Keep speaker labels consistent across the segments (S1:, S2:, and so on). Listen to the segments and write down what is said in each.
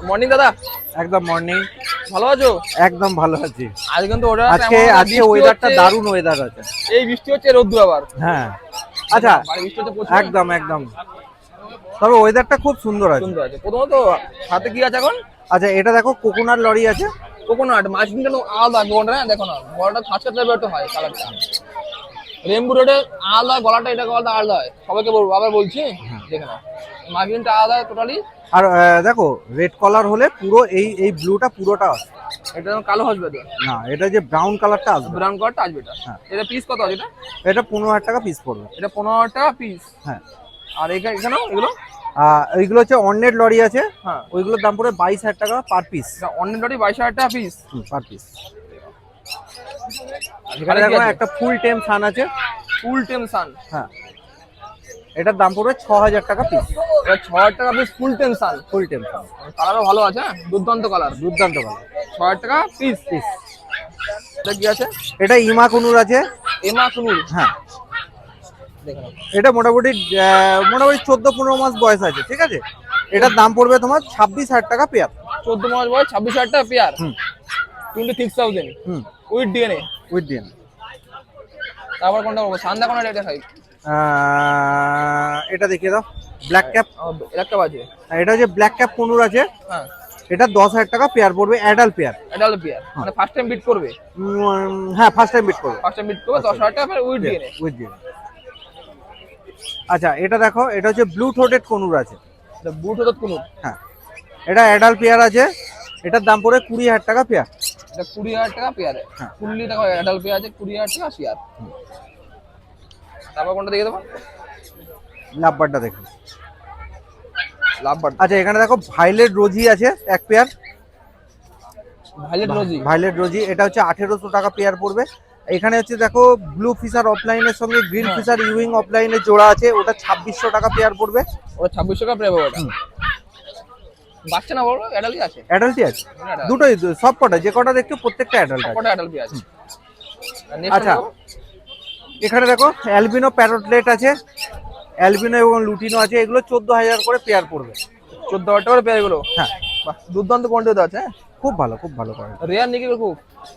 S1: Morning দাদা।
S2: একদম morning.
S1: ভালো আছো?
S2: একদম ভালো আছি।
S1: আজ কিন্তু
S2: আজকে ওয়েদারটা দারুণ ওয়েদার আছে।
S1: এই বৃষ্টি হচ্ছে, রোদ্দুর আবার।
S2: হ্যাঁ আচ্ছা,
S1: বৃষ্টি হচ্ছে প্রচুর।
S2: একদম একদম, তবে ওয়েদারটা খুব সুন্দর আছে।
S1: সুন্দর আছে। প্রথমত হাতে কি আছে এখন?
S2: আচ্ছা এটা দেখো কোকোনাট লরি আছে।
S1: কোকোনাট মাছ কিন্তু আলাদা গোটা না, দেখো না গলাটা খাঁচা টাইপের একটা হয় কালারটা। রেমবু রোডে আলাদা গলাটা, এটা গলাটা আলাদা হয়। সবাইকে বলবো, আবার বলছি দেখে না, মার্কিনটা আলাদা টোটালি।
S2: আর দেখো রেড কালার হলে পুরো এই ব্লুটা পুরোটা আসবে।
S1: এটা কালো আসবে তো
S2: না, এটা যে ব্রাউন কালারটা আসবে।
S1: ব্রাউন কালারটা আসবে এটা। এটা পিস কত আছে এটা?
S2: এটা 15,000 টাকা পিস পড়বে।
S1: এটা 15,000 টাকা পিস।
S2: হ্যাঁ।
S1: আর এখানেও এগুলো
S2: এইগুলো হচ্ছে অন্যের লরি আছে।
S1: হ্যাঁ,
S2: ওইগুলোর দাম পড়ে 22,000 টাকা পার পিস।
S1: অন্যের লরি 22,000 টাকা পিস।
S2: Per piece. এখানে দেখো একটা ফুল টেম সান আছে।
S1: ফুল টেম সান।
S2: হ্যাঁ, এটার দাম পড়বে 6,000 টাকা পিস।
S1: এটা 6,000 টাকা পিস ফুল টেম সান।
S2: ফুল টেম সান
S1: কালারও ভালো আছে, হ্যাঁ দুর্দান্ত কালার।
S2: দুর্দান্ত কালার।
S1: 6,000 টাকা পিস। এটা কি আছে?
S2: এটা ইমা কুনুর আছে।
S1: এমা কুনুর।
S2: হ্যাঁ,
S1: দেখুন
S2: এটা মোটামুটি 14-15 মাস বয়স আছে, ঠিক আছে। এটার দাম পড়বে তোমার 26,000 টাকা পেয়ার।
S1: 14 মাস বয়স, 26,000 টাকা pair. 26,000 with DNA.
S2: With DNA.
S1: তারপর কোনটা বলবো? সান্দা কোনটা এটা দেখাই।
S2: এটা দেখিয়ে দাও। ব্ল্যাক ক্যাপ
S1: একটা আছে।
S2: এটা হচ্ছে ব্ল্যাক ক্যাপ কুনুর আছে।
S1: হ্যাঁ,
S2: এটা 10,000 টাকা পেয়ার পড়বে, অ্যাডাল্ট পেয়ার।
S1: অ্যাডাল্ট পেয়ার মানে ফার্স্ট টাইম বিট করবে।
S2: হ্যাঁ, ফার্স্ট টাইম বিট করবে।
S1: ফার্স্ট টাইম বিট করবে 10,000 টাকা উইথ ডিএনএ।
S2: With DNA. আচ্ছা এটা দেখো, এটা হচ্ছে ব্লু থ্রোটেড কুনুর আছে।
S1: এটা বুট হতো কুনুর।
S2: হ্যাঁ, এটা অ্যাডাল্ট পেয়ার আছে। এটার দাম পড়বে 20,000 টাকা পেয়ার।
S1: এটা 20,000 টাকা পেয়ারে।
S2: হ্যাঁ,
S1: ফুললি দেখো অ্যাডাল্ট পেয়ার আছে 20,000 টাকা পেয়ার। তারপর কোনটা দেখে দেবো?
S2: লাভবারটা দেখুন।
S1: লাভবার্ড।
S2: আচ্ছা এখানে দেখো ভাইলেট রোজি আছে এক পেয়ার।
S1: ভাইলেট রোজি।
S2: ভাইলেট রোজি এটা হচ্ছে 1,800 টাকা পেয়ার পড়বে। এখানে হচ্ছে দেখো ব্লু ফিশার অফলাইনের সঙ্গে গ্রিন ফিশার ইউইং অফলাইনের জোড়া আছে, ওটা 2,600 টাকা পেয়ার পড়বে।
S1: ওটা 2,600 টাকা পেয়ার ওটা। বাচ্চা না বড় অ্যাডাল্টই আছে?
S2: অ্যাডাল্টই আছে দুটোই, সব কটা যে কটা দেখছো প্রত্যেকটা অ্যাডাল্ট আছে।
S1: কটা অ্যাডাল্টই আছে।
S2: আচ্ছা এখানে দেখো অ্যালবিনো প্যারটলেট আছে, অ্যালবিনো এবং লুটিনো আছে। এগুলো 14,000 করে পেয়ার পড়বে।
S1: 14,000 টাকা পেয়ার এগুলো?
S2: হ্যাঁ,
S1: বাহ দুর্দান্ত কোয়ান্টিটি আছে।
S2: খুব ভালো, খুব ভালো করে।
S1: রেয়ার নাকি খুব?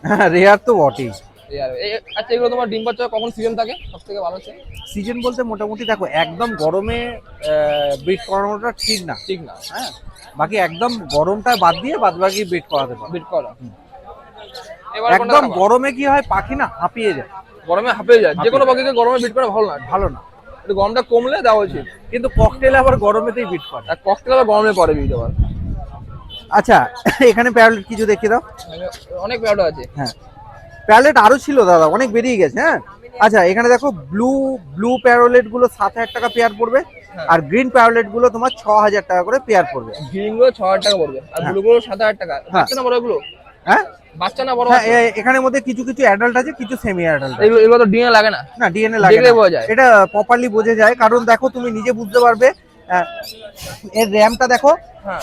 S2: হ্যাঁ, রেয়ার তো বটেই।
S1: রেয়ার। আচ্ছা এগুলো তোমার ডিম বাচ্চা কখন সিজন থাকে সবথেকে ভালো হচ্ছে?
S2: সিজন বলতে মোটামুটি দেখো একদম গরমে ব্রিড করানোটা ঠিক না।
S1: ঠিক না,
S2: হ্যাঁ, বাকি একদম গরমটা বাদ দিয়ে বাদ বাকি ব্রিড করাতে পারো।
S1: বিট করা।
S2: একদম গরমে কি হয় পাখি না হাঁপিয়ে যায়।
S1: গরমে হাঁপিয়ে যায়। যে কোনো পাখিকে গরমে বিট করা ভালো না।
S2: ভালো না,
S1: একটু গরমটা কমলে দেওয়া উচিত।
S2: কিন্তু ককটেল আবার গরমেতেই বিট করে।
S1: আর ককটেল আবার গরমে করে বিট আবার।
S2: আচ্ছা এখানে প্যারলেট কিছু দেখিয়ে দাও।
S1: অনেক প্যারট আছে।
S2: হ্যাঁ, প্যারলেট আরো ছিল দাদা, অনেক বেরিয়ে গেছে। হ্যাঁ, আচ্ছা এখানে দেখো ব্লু প্যারলেট গুলো 7,000 টাকা পেয়ার পড়বে। আর গ্রিন প্যারলেট গুলো তোমার 6,000 টাকা করে পেয়ার পড়বে।
S1: গ্রিন গুলো 6,000 টাকা পড়বে আর ব্লু গুলো 7,000 টাকা। বাচ্চা না বড় এগুলো?
S2: হ্যাঁ,
S1: বাচ্চা না বড়?
S2: এখানের মধ্যে কিছু কিছু অ্যাডাল্ট আছে, কিছু সেমি অ্যাডাল্ট।
S1: এগুলো তো ডিএনএ লাগে না?
S2: না, ডিএনএ লাগে না,
S1: বোঝা যায়।
S2: এটা প্রপারলি বোঝা যায়। কারণ দেখো তুমি নিজে বুঝতে পারবে, এর র্যামটা দেখো।
S1: হ্যাঁ,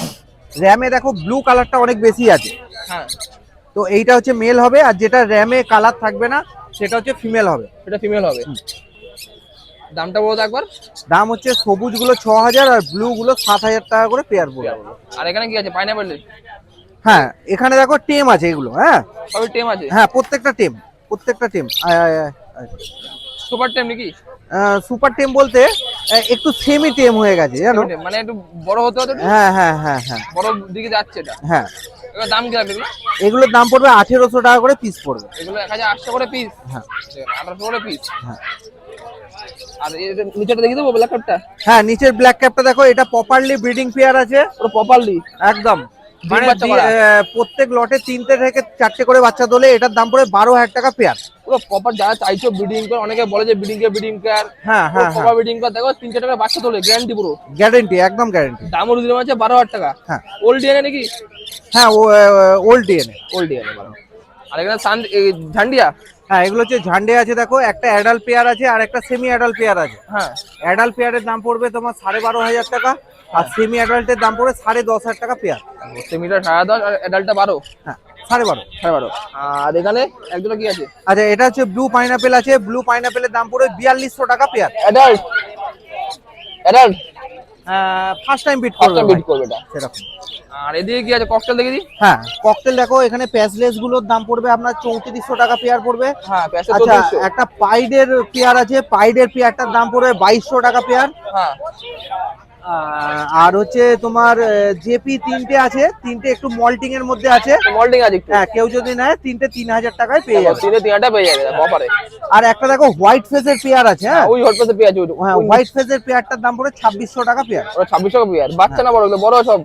S2: র্যামে দেখো ব্লু কালারটা অনেক বেশি আছে।
S1: হ্যাঁ,
S2: তো এইটা হচ্ছে মেল হবে, আর যেটা র্যামে কালার থাকবে না সেটা হচ্ছে ফিমেল হবে।
S1: এটা ফিমেল হবে। দামটা বলো একবার।
S2: দাম হচ্ছে সবুজ গুলো 6,000 আর ব্লু গুলো 7,000 টাকা করে পেয়ার পড়বে।
S1: আর এখানে কি আছে? পাইনাপেল?
S2: হ্যাঁ, এখানে দেখো টেম আছে এগুলো। হ্যাঁ,
S1: সবই টেম আছে?
S2: হ্যাঁ, প্রত্যেকটা টেম, প্রত্যেকটা টেম।
S1: সুপার টেম নাকি?
S2: সুপার টেম বলতে একটু সেমি টেম হয়ে গেছে জানো,
S1: মানে একটু বড় হতে হতে।
S2: হ্যাঁ হ্যাঁ হ্যাঁ হ্যাঁ,
S1: বড় দিকে যাচ্ছে এটা।
S2: হ্যাঁ,
S1: এগুলোর দাম কি হবে?
S2: এগুলোর দাম পড়বে 1,800 টাকা করে পিস পড়বে।
S1: এগুলো 1,800 করে পিস?
S2: হ্যাঁ,
S1: 1,800 করে পিস।
S2: হ্যাঁ।
S1: আর এর নিচেটা দেখিয়ে দেবো ব্ল্যাক কাপটা?
S2: হ্যাঁ, নিচের ব্ল্যাক ক্যাপটা দেখো, এটা প্রপারলি ব্রিডিং পেয়ার আছে।
S1: পুরো প্রপারলি
S2: একদম, মানে
S1: বাচ্চা করা।
S2: প্রত্যেক লটে 3টে থেকে 4টে করে বাচ্চা তোলে। এটার দাম পড়ে 12,000 টাকা পেয়ার।
S1: পুরো প্রপার যারা চাইছো ব্রিডিং করে, অনেকে বলে যে ব্রিডিং কেয়ার।
S2: হ্যাঁ হ্যাঁ,
S1: প্রপার ব্রিডিং করে দেখো 3-4 টাকা বাচ্চা তোলে, গ্যারান্টি পুরো।
S2: গ্যারান্টি, একদম গ্যারান্টি।
S1: দামও দিলাম আছে 12,000 টাকা।
S2: হ্যাঁ,
S1: ওল্ড ডিএনএ নাকি?
S2: হ্যাঁ, ওল্ড ডিএনএ।
S1: Old DNA. আর এখানে ঝান্ডিয়া।
S2: হ্যাঁ, এগুলো হচ্ছে ঝান্ডে আছে দেখো, একটা অ্যাডাল্ট পেয়ার আছে আর একটা সেমি অ্যাডাল্ট পেয়ার আছে।
S1: হ্যাঁ,
S2: অ্যাডাল্ট পেয়ারের দাম পড়বে তোমার 12,500 টাকা, আর সেমি অ্যাডাল্টের দাম পড়বে 10,500 টাকা পেয়ার।
S1: সেমিটা 10,500 আর অ্যাডাল্টটা 12।
S2: হ্যাঁ, 12,500।
S1: 12.5। আর এখানে একজোড়া কি আছে?
S2: আচ্ছা এটা হচ্ছে ব্লু পাইনাপেল আছে। ব্লু পাইনাপেলের দাম পড়বে 4,200 টাকা pair.
S1: Adult? Adult
S2: first time beat
S1: first
S2: করবে
S1: টাইম বিট করবে এটা।
S2: সেরকম।
S1: আর এদিকে কি আছে ককটেল দেখে দিই।
S2: হ্যাঁ ককটেল দেখো, এখানে প্যাচলেস গুলোর দাম পড়বে আপনার 3400 টাকা পেয়ার পড়বে।
S1: হ্যাঁ প্যাসে
S2: আচ্ছা
S1: 3400।
S2: একটা পাইডের পেয়ার আছে, পাইডের পেয়ারটার দাম পড়বে 2200 টাকা পেয়ার।
S1: হ্যাঁ
S2: আর হচ্ছে তোমার জেপি তিনটে আছে, তিনটে একটু মল্টিং এর মধ্যে আছে।
S1: মল্টিং আছে একটু।
S2: হ্যাঁ কেউ যদি নেয় তিনটে 3000 টাকায় পেয়ে যাবে।
S1: তিনে 3000 পেয়ে যাবে অফারে।
S2: আর একটা দেখো হোয়াইট ফেসের পেয়ার আছে। হ্যাঁ
S1: ওই হটপেসে পেয়ে আছে ওই।
S2: হ্যাঁ হোয়াইট ফেসের পেয়ারটার দাম পড়ে 2600 টাকা পেয়ার।
S1: ওটা 2600 টাকা পেয়ার। বাচ্চা না বড়, বড় সব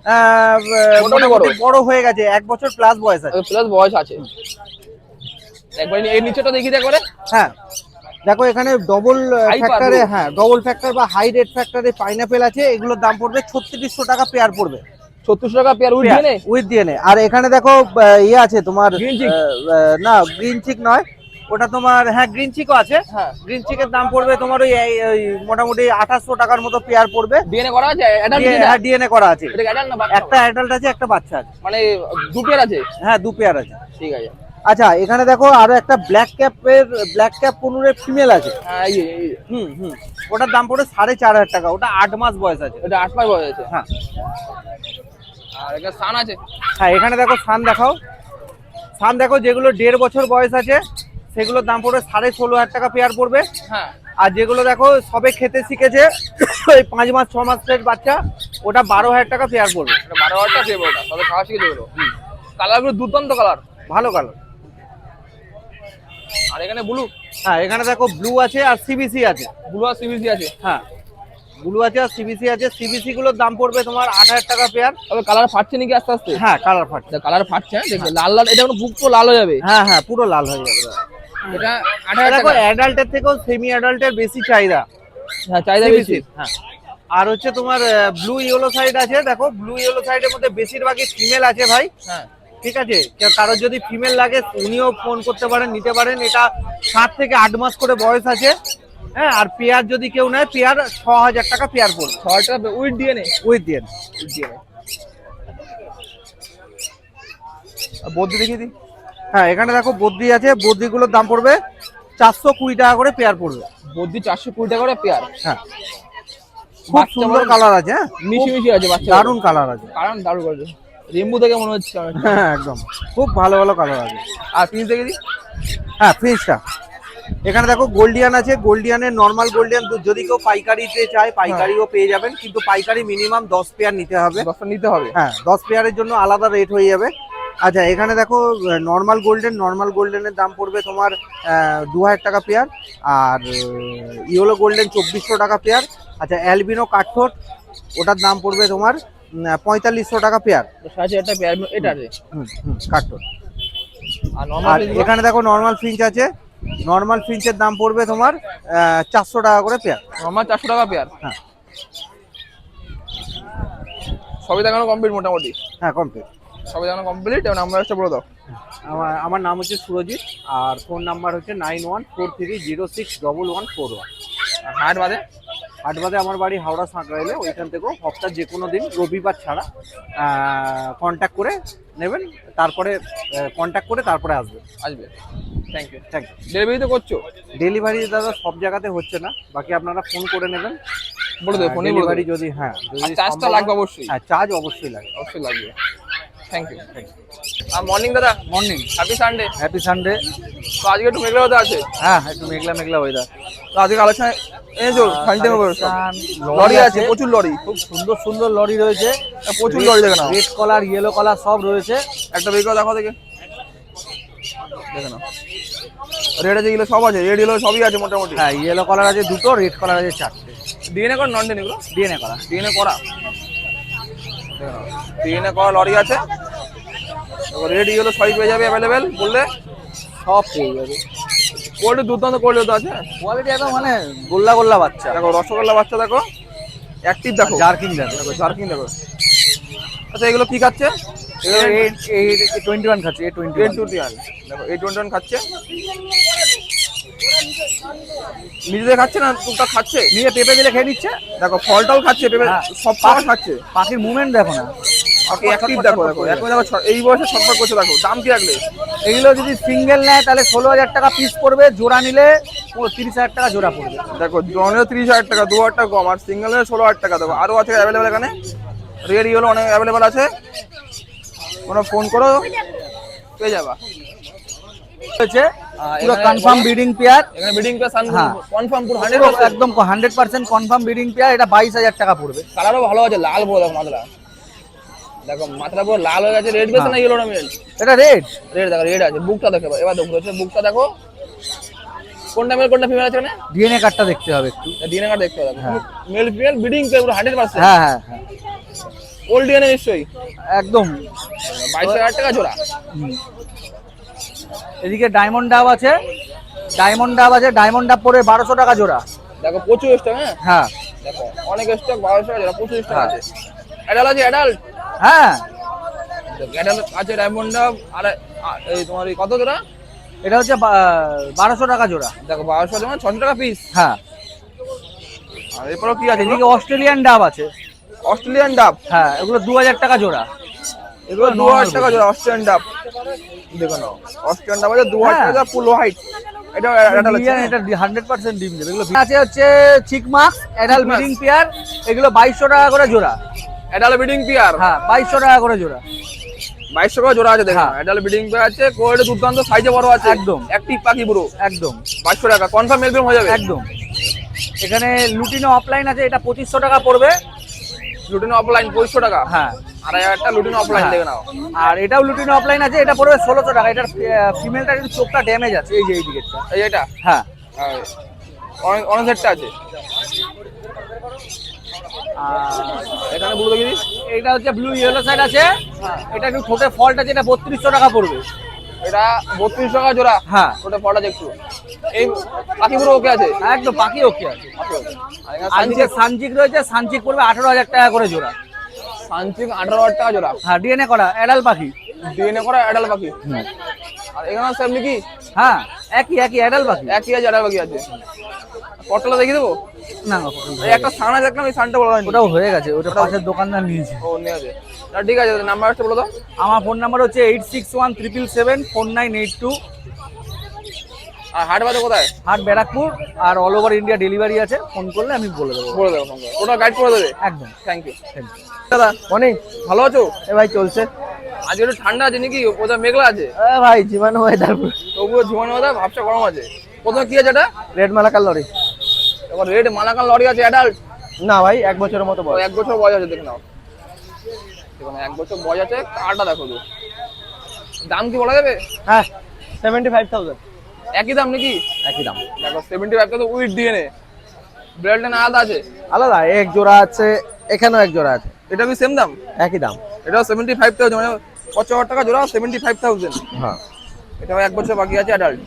S2: মোটামুটি বড় হয়ে গেছে, 1 বছর প্লাস বয়স আছে।
S1: প্লাস বয়স আছে। একবার এর নিচেটা দেখি দেখ করে।
S2: হ্যাঁ দেখো এখানে ডবল
S1: High
S2: ফ্যাক্টরে,
S1: পাবো।
S2: হ্যাঁ ডবল ফ্যাক্টর বা হাই রেড ফ্যাক্টরে পাইনাপেল আছে, এগুলোর দাম পড়বে 3600 টাকা পেয়ার পড়বে।
S1: 3600 টাকা পেয়ার উইথ দিয়ে নে।
S2: উইথ দিয়ে নে। আর এখানে দেখো ইয়ে আছে তোমার
S1: Green chick?
S2: না গ্রিন চিক নয়, ওটা তোমার হ্যাঁ গ্রিন চিকও আছে।
S1: হ্যাঁ
S2: গ্রিন চিকের দাম পড়বে তোমার ওই মোটামুটি 2800 টাকার মতো পেয়ার পড়বে।
S1: ডিএনএ করা আছে অ্যাডাল্ট কি না?
S2: হ্যাঁ ডিএনএ করা আছে।
S1: এটা অ্যাডাল্ট না বাচ্চা?
S2: একটা অ্যাডাল্ট আছে, একটা বাচ্চা আছে।
S1: মানে দু পেয়ার আছে।
S2: হ্যাঁ 2 পেয়ার আছে।
S1: ঠিক আছে।
S2: আচ্ছা এখানে দেখো আরো একটা ব্ল্যাক ক্যাপ পনুরের ফিমেল আছে।
S1: হ্যাঁ এই
S2: ওটার দাম পড়ে 4500 টাকা, ওটা 8 মাস বয়স আছে।
S1: এটা 8 মাস বয়স আছে।
S2: হ্যাঁ
S1: আর এখানে সান আছে।
S2: হ্যাঁ এখানে দেখো সান দেখাও, সান দেখো যেগুলো 1.5 বছর বয়স আছে সেগুলোর দাম পড়বে 16,500 টাকা পেয়ার পড়বে।
S1: হ্যাঁ
S2: আর যেগুলো দেখো সবে খেতে শিখেছে ওই 5 মাস 6 মাসের বাচ্চা, ওটা 12,000 টাকা পেয়ার পড়বে।
S1: এটা 12 টাকা পেয়ে ওটা। তবে খাওয়া শিখে দেবো। কালারগুলো দুর্দান্ত কালার,
S2: ভালো কালার।
S1: আর এখানে ব্লু।
S2: হ্যাঁ এখানে দেখো ব্লু আছে আর সিবিসি আছে।
S1: ব্লু আর সিবিসি আছে।
S2: হ্যাঁ ব্লু আছে আর সিবিসি আছে। সিবিসি গুলোর দাম পড়বে তোমার 8000 টাকা পেয়ার।
S1: তবে কালার ফাটছে নাকি আস্তে আস্তে?
S2: হ্যাঁ কালার ফাটছে।
S1: কালার ফাটছে। হ্যাঁ দেখবে লাল লাল, এটা কোনো বুক তো লাল হয়ে যাবে।
S2: হ্যাঁ হ্যাঁ পুরো লাল হয়ে যাবে।
S1: এটা 8000
S2: দেখো
S1: টাকা।
S2: অ্যাডাল্টের থেকেও সেমি অ্যাডাল্টের বেশি চাহিদা।
S1: হ্যাঁ চাহিদা বেশি।
S2: হ্যাঁ আর হচ্ছে তোমার ব্লু ইয়েলো সাইড আছে। দেখো ব্লু ইয়েলো সাইডের মধ্যে বেশিরভাগই ফিমেল আছে ভাই।
S1: হ্যাঁ
S2: ঠিক আছে, কারোর যদি ফিমেল লাগে উনিও ফোন করতে পারেন, নিতে পারেন। এটা 7 থেকে 8 মাস করে বয়স আছে। হ্যাঁ আর পেয়ার যদি কেউ নেয় পেয়ার 6000 টাকা পেয়ার পড়বে।
S1: 6 টাকা উইথ ডিএনএ।
S2: উইথ দিয়ে।
S1: বদ্রি দেখিয়ে দিই।
S2: হ্যাঁ এখানে দেখো বদ্রি আছে, বদ্রিগুলোর দাম পড়বে 420 টাকা করে পেয়ার পড়বে।
S1: বদ্রি 420 টাকা করে পেয়ার।
S2: হ্যাঁ খুব
S1: বাচ্চা
S2: সুন্দর
S1: বড়
S2: কালার আছে। হ্যাঁ
S1: মিশি মিশি আছে বাচ্চা।
S2: দারুণ কালার আছে।
S1: কারণ দারুণ করে রেমবু থেকে মনে হচ্ছে আমার।
S2: হ্যাঁ একদম খুব ভালো ভালো কালার আছে।
S1: আর পিস দেখে দিই।
S2: হ্যাঁ ফ্রিজটা এখানে দেখো গোল্ডিয়ান আছে। গোল্ডিয়ানের নর্মাল গোল্ডিয়ান যদি কেউ পাইকারিতে চায় পাইকারিও পেয়ে যাবেন, কিন্তু পাইকারি মিনিমাম 10 পেয়ার নিতে হবে।
S1: 10টা নিতে হবে।
S2: হ্যাঁ 10 পেয়ারের জন্য আলাদা রেট হয়ে যাবে। আচ্ছা এখানে দেখো নর্মাল গোল্ডেনের দাম পড়বে তোমার 2000 টাকা পেয়ার। আর ইয়েলো গোল্ডেন 2400 টাকা পেয়ার। আচ্ছা অ্যালবিনো কাঠঠোট, ওটার দাম পড়বে তোমার 4500 টাকা পেয়ার।
S1: সাথে একটা পেয়ার এটা আছে
S2: কাঠঠোট।
S1: আর
S2: আর
S1: নরমাল
S2: এখানে দেখো নর্মাল ফিঞ্চ আছে। নর্মাল ফিঞ্চের দাম পড়বে তোমার 400 টাকা করে পেয়ার।
S1: নরমাল 400 টাকা পেয়ার।
S2: হ্যাঁ
S1: সবই দেখানো কমপ্লিট মোটামুটি।
S2: হ্যাঁ কমপ্লিট
S1: সবই দেখানো কমপ্লিট। এবং নাম্বার একটা বলে দাও।
S2: আমার নাম হচ্ছে সুরজিৎ, আর ফোন নাম্বার হচ্ছে 9143061141।
S1: হাট বাদে
S2: হাট বাদে আমার বাড়ি হাওড়া সাঁকরাইলে। ওইখান থেকেও সপ্তাহে যে কোনো দিন রবিবার ছাড়া কন্ট্যাক্ট করে নেবেন, তারপরে কন্ট্যাক্ট করে তারপরে আসবেন।
S1: আসবে। Thank you.
S2: Thank you.
S1: Delivery তো করছো?
S2: ডেলিভারি দাদা সব জায়গাতে হচ্ছে না, বাকি আপনারা ফোন করে নেবেন।
S1: বলে দেবো ফোনে বলে
S2: ডেলিভারি
S1: দেবো।
S2: যদি হ্যাঁ
S1: আর চার্জটা লাগবে অবশ্যই।
S2: হ্যাঁ চার্জ অবশ্যই লাগে।
S1: অবশ্যই লাগবে। Thank you. আর মর্নিং দাদা।
S2: Morning.
S1: Happy Sunday.
S2: Happy Sunday.
S1: তো আজকে একটু মেঘলা হতে আছে।
S2: হ্যাঁ একটু মেঘলা মেঘলা ওয়েদার।
S1: তো আজকে আলোচনা এনেছো সানডে লরি আছে, প্রচুর লরি।
S2: খুব সুন্দর সুন্দর লরি রয়েছে।
S1: প্রচুর লরি দেখে নাও।
S2: রেড কলার ইয়েলো কলার সব রয়েছে।
S1: একটা বের করে দেখো দেখে নাও। রেড আছে, এগুলো সব আছে। রেড ইয়েলো সবই আছে মোটামুটি।
S2: হ্যাঁ ইয়েলো কলার আছে 2টো, রেড কলার আছে 4টে।
S1: ডিএনএ করা নন ডিএনএ গুলো?
S2: ডিএনএ করা।
S1: ডিএনএ করা। ডিএনএ করা লরি আছে। রেড ইয়েলো সবই পেয়ে যাবে অ্যাভেলেবেল বললে।
S2: সব পেয়ে যাবে।
S1: কোয়ালিটি দুর্দান্ত কোয়ালিটি তো আছে।
S2: কোয়ালিটি একদম মানে গোল্লা গোল্লা বাচ্চা।
S1: দেখো রসগোল্লা বাচ্চা দেখো, অ্যাক্টিভ দেখো,
S2: জার্কিং দেখো।
S1: দেখো জার্কিং দেখো। আচ্ছা এগুলো কি খাচ্ছে?
S2: এই 21 খাচ্ছে। এই
S1: 21 দেখো, এই 21 খাচ্ছে। নিজেদের খাচ্ছে না টুকটাক খাচ্ছে?
S2: নিয়ে পেঁপে দিলে খেয়ে নিচ্ছে।
S1: দেখো ফলটাও খাচ্ছে, পেঁপে সব খাওয়া খাচ্ছে।
S2: পাখির মুভমেন্ট দেখো না,
S1: অ্যাক্টিভ দেখো। দেখো এখন দেখো এই বয়সে ছটফট করছে দেখো। দাম কি রাখলে?
S2: এগুলো যদি সিঙ্গেল নেয় তাহলে 16,000 টাকা পিস পড়বে, জোড়া নিলে পুরো 30,000 টাকা জোড়া পড়বে।
S1: দেখো জনের 30,000 টাকা, 2,000 টাকা কম, আর সিঙ্গেলের 16,000 টাকা। দেখো আরো আছে অ্যাভেলেবেল, এখানে রেড ইয়েলো অনেক অ্যাভেলেবেল আছে, তোমরা ফোন করো পেয়ে যাবা।
S2: হয়েছে পুরো
S1: এখানে
S2: কনফার্ম ব্রিডিং পেয়ার,
S1: এখানে বিডিং প্লাস
S2: হ্যাঁ।
S1: কনফার্ম পুরো
S2: পুরো
S1: 100%।
S2: একদম 100% কনফার্ম ব্রিডিং পেয়ার, এটা 22,000 টাকা পড়বে।
S1: কালারও ভালো আছে, লাল বড় দেখো মাথা, দেখো মাথাটা পুরো লাল হয়ে গেছে। রেড বেছে না ইয়েলো না মিল?
S2: এটা রেড,
S1: রেড দেখো, রেড আছে। বুকটা দেখো এবার, দেখো বুকটা দেখো, কোনটা মেল কোনটা ফিমেল আছে এখানে?
S2: ডিএনএ কার্ডটা দেখতে হবে একটু।
S1: ডিএনএ কার্ড দেখতে হবে।
S2: হ্যাঁ।
S1: মেল ফিমেল ব্রিডিং পে পুরো 100%।
S2: হ্যাঁ হ্যাঁ হ্যাঁ,
S1: ওল্ড ডিএনএ নিশ্চয়ই।
S2: একদম
S1: 22,000 টাকা জোড়া।
S2: এদিকে ডায়মন্ড ডাব আছে, ডায়মন্ড ডাব আছে, ডায়মন্ড ডাব পড়ে 1200 টাকা জোড়া।
S1: দেখো প্রচুর স্টক। হ্যাঁ
S2: হ্যাঁ
S1: দেখো অনেক স্টক, 1200 টাকা জোড়া, প্রচুর স্টক
S2: হ্যাঁ।
S1: আছে। অ্যাডাল আছে, অ্যাডাল্ট
S2: হ্যাঁ,
S1: অ্যাডাল আছে ডায়মন্ড ডাব। আর এই তোমার এই কত জোড়া?
S2: এটা হচ্ছে 1200 টাকা জোড়া।
S1: দেখো 1200 মানে 600 টাকা পিস।
S2: হ্যাঁ,
S1: আর এরপরও কি আছে?
S2: এদিকে অস্ট্রেলিয়ান ডাব আছে।
S1: অস্ট্রেলিয়ান ডাব।
S2: হ্যাঁ, এগুলো 2000 টাকা জোড়া।
S1: এগুলো 2000 টাকা জোড়া অস্ট্রেলিয়ান ডাব। দেখো না, অস্ট্রেলিয়ান ডাব আছে 2000 টাকা জোড়া, ফুল হোয়াইট। এটা অ্যাডাল আছে,
S2: এটা 100% ডিম দেবে। এগুলো আছে হচ্ছে চিকমাক্স অ্যাডাল্ট ব্রিডিং পেয়ার, এগুলো 2200 টাকা করে জোড়া।
S1: Adult breeding pair.
S2: হ্যাঁ, 2200 টাকা করে জোড়া।
S1: 2200 টাকা জোড়া আছে। দেখো
S2: হ্যাঁ।
S1: অ্যাডাল ব্রিডিং পেয়ার আছে, কোয়ালিটি দুর্দান্ত, সাইজে বড় আছে
S2: একদম।
S1: অ্যাক্টিভ পাখি পুরো।
S2: একদম
S1: 2200 টাকা কনফার্ম মেল হয়ে যাবে।
S2: একদম। এখানে লুটিনো অফলাইন আছে, এটা 2500 টাকা পড়বে।
S1: লুটিনো অফলাইন 2500 টাকা।
S2: হ্যাঁ,
S1: আর একটা লুটিনো অফলাইন দেখে নাও।
S2: আর এটাও লুটিনো অফলাইন আছে, এটা পড়বে 1600 টাকা। এটার ফিমেলটা কিন্তু চোখটা ড্যামেজ আছে, এই যে এই দিকেরটা।
S1: এই এটা
S2: হ্যাঁ,
S1: অনেক সেটটা আছে।
S2: আর
S1: এখানে পুরো দেখি,
S2: এটা হচ্ছে ব্লু ইয়েলো সাইড আছে, এটা একটু ঠোঁটে ফল্ট আছে, এটা 3200 টাকা পড়বে।
S1: এটা 3200 টাকা জোড়া।
S2: হ্যাঁ,
S1: ওটা ফটো দেখছো, এই পাখি পুরো ওকে আছে।
S2: একদম পাখি ওকে আছে।
S1: আর এখানে
S2: আর নিচে সানচিক রয়েছে, সানচিক পড়বে 18,000 টাকা করে জোড়া।
S1: সানচিক 18,000 টাকা জোড়া।
S2: হ্যাঁ, ডিএনএ করা অ্যাডাল্ট পাখি।
S1: ডিএনএ করা অ্যাডাল পাখি। আর এখানে আছে এমনি কি?
S2: হ্যাঁ, একই একই অ্যাডাল্ট পাখি।
S1: একই আছে, অ্যাডাল পাখি আছে। পটলা দেখিয়ে দেবো?
S2: না না,
S1: এই একটা সানা দেখলাম, এই সানটা বলা হয়নি।
S2: ওটাও হয়ে গেছে, ওটা পাশের দোকানদার নিয়েছে।
S1: ও নিয়ে আছে। না ঠিক আছে, নাম্বার আছে বলো তো।
S2: আমার ফোন নাম্বার হচ্ছে 8617774982।
S1: আর হাট বাজে কোথায়?
S2: হাট ব্যারাকপুর, আর অল ওভার ইন্ডিয়া ডেলিভারি আছে। ফোন করলে আমি বলে দেবো।
S1: বলে দেবো, ফোন করে ওটা গাইড করে দেবে।
S2: একদম।
S1: থ্যাংক ইউ দাদা।
S2: অনেক
S1: ভালো আছো?
S2: এ ভাই চলছে।
S1: আজকে একটু ঠান্ডা আছে নাকি? কোথায় মেঘলা আছে?
S2: ভাই জীবাণু ওয়েদার,
S1: তবুও ঝুমানো কথা, ভাবছা গরম আছে। প্রথমে কি আছে এটা?
S2: রেড মালাকার লরি।
S1: এবার রেড মালাকান লরি আছে অ্যাডাল্ট।
S2: না ভাই, 1 বছরের মতো বয়স।
S1: 1 বছর বয়স আছে, দেখে নাও। দেখো না, 1 বছর বয়স আছে। কারটা দেখো তো, দাম কি বলা যাবে?
S2: হ্যাঁ, 75,000।
S1: একই দাম নাকি?
S2: একই দাম।
S1: দেখো 75 তো উইথ ডিএনএ, ব্রেড না আলাদা আছে।
S2: আলাদা এক জোড়া আছে, এখানেও এক জোড়া আছে।
S1: এটা কি সেম দাম?
S2: একই দাম।
S1: এটাও 75,000, মানে 55,000 টাকা জোড়া, 75,000।
S2: হ্যাঁ,
S1: এটাও 1 বছর বাকি আছে অ্যাডাল্ট।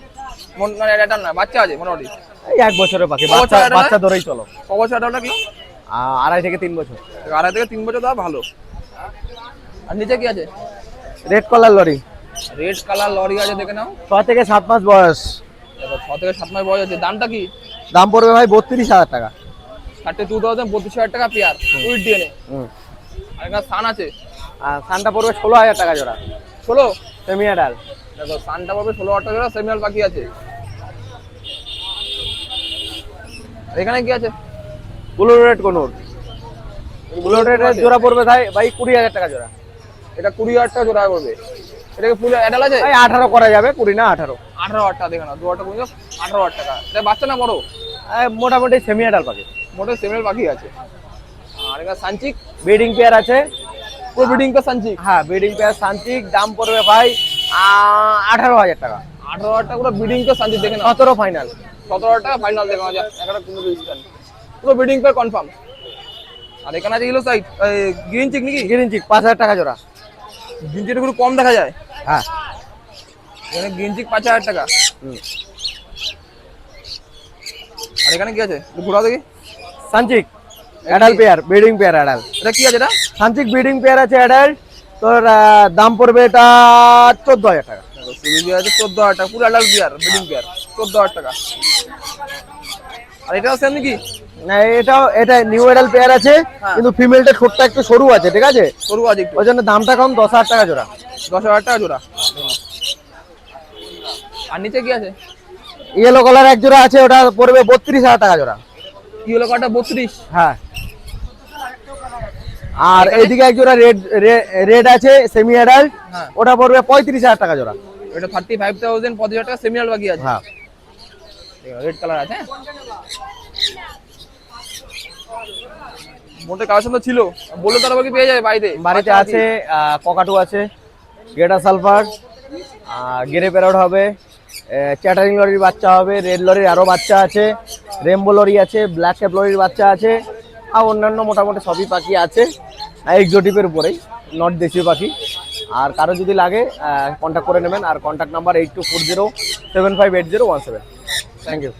S1: মানে অ্যাডাল্ট না, বাচ্চা আছে মোটামুটি।
S2: এই 1 বছরের পাখি,
S1: ক বছর
S2: বাচ্চা
S1: এটা?
S2: বাচ্চা ধরেই চলো।
S1: ক বছর অ্যাডাল্ট লাগলো?
S2: 2.5 থেকে 3 বছর।
S1: 2.5 থেকে 3 বছর, দাও ভালো। আর নিচে কি আছে?
S2: রেড কলার লরি,
S1: রেড কালার লরি আছে, দেখে নাও।
S2: 6 থেকে 7 মাস বয়স।
S1: দেখো 6 থেকে 7 মাস বয়স আছে। দামটা কি?
S2: দাম পড়বে ভাই 32,000 টাকা।
S1: 32,000, 32,000 টাকা পেয়ার উইথ ডিএনএ। আর এখানে সান আছে,
S2: আর সানটা পড়বে 16,000 টাকা জোড়া।
S1: 16।
S2: Semi adult.
S1: দেখো সানটা পাবে 16,000 টাকা জোড়া, সেমিনাল বাকি আছে। এখানে কি আছে?
S2: ব্লু রেড কোনোর, ব্লু রেডের জোড়া পড়বে ভাই 20,000 টাকা জোড়া।
S1: এটা 20,000 টাকা জোড়া করবে। এটাকে ফুল অ্যাডাল আছে?
S2: ভাই 18 করা যাবে, 20 না 18।
S1: 18,000 টাকা, দেখে নাও। 2টা পর্যন্ত 18,000 টাকা। এটা বাচ্চা না বড়?
S2: মোটামুটি সেমি অ্যাডাল্ট পাখি।
S1: মোটে সেমিনাল বাকি আছে। আর এখানে সানচিক
S2: ব্রিডিং পেয়ার আছে।
S1: পুরো ব্রিডিং পে সানচিক।
S2: হ্যাঁ, ব্রিডিং পেয়ার সানচিক, দাম পড়বে ভাই 18,000 টাকা।
S1: 18,000 টাকা পুরো ব্রিডিং পে সানচিক, দেখে নাও।
S2: 17 ফাইনাল।
S1: 17,000 টাকা ফাইনাল, দেখে নাও। একটা কোনো ডিসকাউন্ট, পুরো ব্রিডিং পে কনফার্ম। আর এখানে আছে ইলো সাইড, গ্রিন চিক নাকি?
S2: গ্রিন চিক 5,000 টাকা জোড়া।
S1: গ্রিন চিকটা পুরো কম দেখা যায়।
S2: হ্যাঁ,
S1: এখানে গ্রিন চিক 5,000 টাকা। আর এখানে কি আছে? ঘোরা দেখি।
S2: সানচিক adult pair, breeding pair adult.
S1: এটা কি আছে? এটা
S2: সানচিক ব্রিডিং পেয়ার আছে অ্যাডাল্ট। তোর দাম পড়বে এটা 14,000 টাকা।
S1: সিভিল আছে 14,000 টাকা, পুরো অ্যাডাল্ট পেয়ার, ব্রিডিং পেয়ার, 14,000 টাকা। আর এটাও সেম নাকি?
S2: না, এটা নিউ অ্যাডাল্ট পেয়ার আছে,
S1: হ্যাঁ।
S2: কিন্তু ফিমেলটা ঠোঁটটা একটু সরু আছে, ঠিক আছে?
S1: সরু আছে একটু,
S2: ওই জন্য দামটা কম, 10,000 টাকা জোড়া।
S1: 10,000 টাকা জোড়া। আর নিচে কি আছে?
S3: ইয়েলো কালার এক জোড়া আছে, ওটা পড়বে 32,000 টাকা জোড়া।
S1: ইয়েলো কালারটা 32।
S3: হ্যাঁ, আর এইদিকে এক জোড়া রেড রেড আছে সেমি অ্যাডাল্ট,
S1: হ্যাঁ
S3: ওটা পড়বে 35,000 টাকা জোড়া।
S1: এটা 35,000, 25,000 টাকা সেমিনাল বাকি আছে।
S3: হ্যাঁ,
S1: রেড কালার আছে, হ্যাঁ। মোটে কালেকশন তো ছিল, বললে তার বাকি পেয়ে যাবে বাড়িতে।
S3: বাড়িতে আছে ককাটু আছে, গেটা সালফার, গেরে প্যারট হবে, চ্যাটারিং লরির বাচ্চা হবে, রেড লরির আরো বাচ্চা আছে, রেমবো লরি আছে, ব্ল্যাক ক্যাপ লরির বাচ্চা আছে, আর অন্যান্য মোটামুটি সবই পাখি আছে এক্সোটিকের উপরেই, নট দেশীয় পাখি। আর কারো যদি লাগে কন্ট্যাক্ট করে নেবেন, আর কন্ট্যাক্ট নাম্বার 8240758017। Thank you.